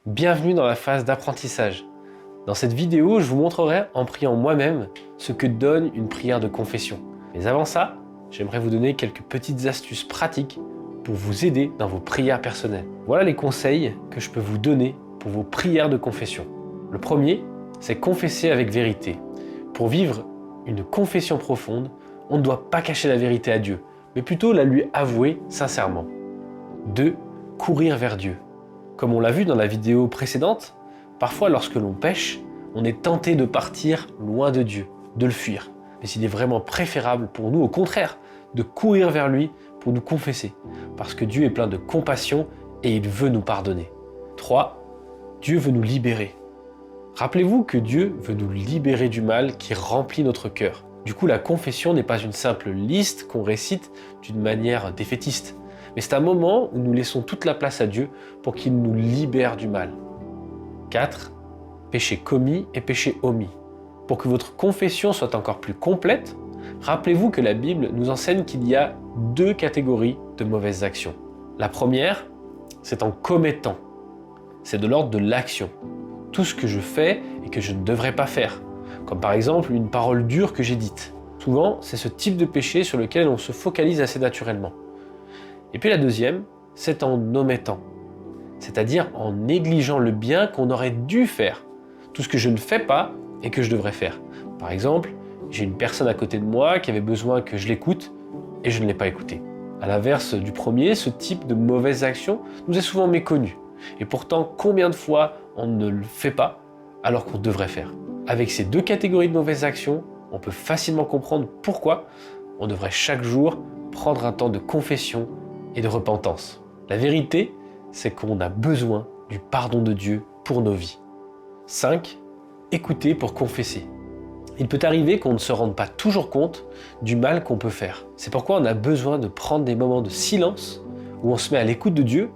Bienvenue dans la phase d'apprentissage. Dans cette vidéo, je vous montrerai en priant moi-même ce que donne une prière de confession. Mais avant ça, j'aimerais vous donner quelques petites astuces pratiques pour vous aider dans vos prières personnelles. Voilà les conseils que je peux vous donner pour vos prières de confession. Le premier, c'est confesser avec vérité. Pour vivre une confession profonde, on ne doit pas cacher la vérité à Dieu, mais plutôt la lui avouer sincèrement. 2. Courir vers Dieu. Comme on l'a vu dans la vidéo précédente, parfois lorsque l'on pêche, on est tenté de partir loin de Dieu, de le fuir. Mais il est vraiment préférable pour nous, au contraire, de courir vers lui pour nous confesser, parce que Dieu est plein de compassion et il veut nous pardonner. 3. Dieu veut nous libérer. Rappelez-vous que Dieu veut nous libérer du mal qui remplit notre cœur. Du coup, la confession n'est pas une simple liste qu'on récite d'une manière défaitiste, mais c'est un moment où nous laissons toute la place à Dieu pour qu'il nous libère du mal. 4. Péché commis et péché omis. Pour que votre confession soit encore plus complète, rappelez-vous que la Bible nous enseigne qu'il y a 2 catégories de mauvaises actions. La première, c'est en commettant. C'est de l'ordre de l'action. Tout ce que je fais et que je ne devrais pas faire. Comme par exemple une parole dure que j'ai dite. Souvent, c'est ce type de péché sur lequel on se focalise assez naturellement. Et puis la deuxième, c'est en omettant. C'est-à-dire en négligeant le bien qu'on aurait dû faire. Tout ce que je ne fais pas et que je devrais faire. Par exemple, j'ai une personne à côté de moi qui avait besoin que je l'écoute et je ne l'ai pas écouté. À l'inverse du premier, ce type de mauvaise action nous est souvent méconnu. Et pourtant, combien de fois on ne le fait pas alors qu'on devrait faire? Avec ces 2 catégories de mauvaises actions, on peut facilement comprendre pourquoi on devrait chaque jour prendre un temps de confession et de repentance. La vérité, c'est qu'on a besoin du pardon de Dieu pour nos vies. 5. Écouter pour confesser. Il peut arriver qu'on ne se rende pas toujours compte du mal qu'on peut faire. C'est pourquoi on a besoin de prendre des moments de silence où on se met à l'écoute de Dieu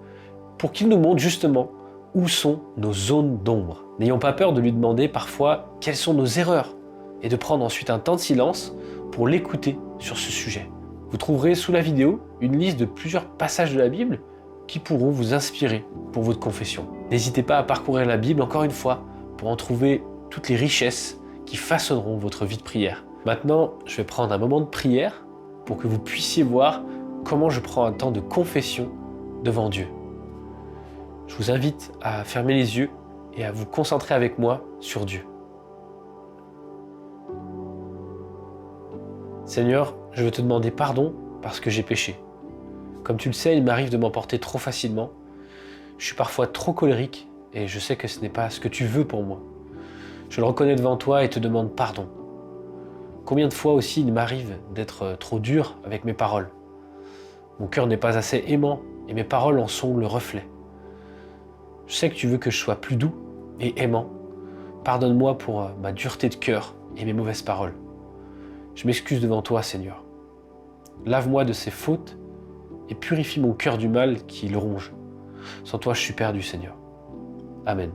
pour qu'il nous montre justement où sont nos zones d'ombre. N'ayons pas peur de lui demander parfois quelles sont nos erreurs et de prendre ensuite un temps de silence pour l'écouter sur ce sujet. Vous trouverez sous la vidéo une liste de plusieurs passages de la Bible qui pourront vous inspirer pour votre confession. N'hésitez pas à parcourir la Bible encore une fois pour en trouver toutes les richesses qui façonneront votre vie de prière. Maintenant, je vais prendre un moment de prière pour que vous puissiez voir comment je prends un temps de confession devant Dieu. Je vous invite à fermer les yeux et à vous concentrer avec moi sur Dieu. Seigneur, je veux te demander pardon parce que j'ai péché. Comme tu le sais, il m'arrive de m'emporter trop facilement. Je suis parfois trop colérique et je sais que ce n'est pas ce que tu veux pour moi. Je le reconnais devant toi et te demande pardon. Combien de fois aussi il m'arrive d'être trop dur avec mes paroles. Mon cœur n'est pas assez aimant et mes paroles en sont le reflet. Je sais que tu veux que je sois plus doux et aimant. Pardonne-moi pour ma dureté de cœur et mes mauvaises paroles. Je m'excuse devant toi, Seigneur. Lave-moi de ces fautes et purifie mon cœur du mal qui le ronge. Sans toi, je suis perdu, Seigneur. Amen.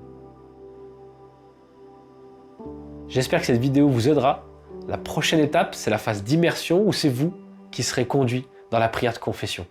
J'espère que cette vidéo vous aidera. La prochaine étape, c'est la phase d'immersion où c'est vous qui serez conduit dans la prière de confession.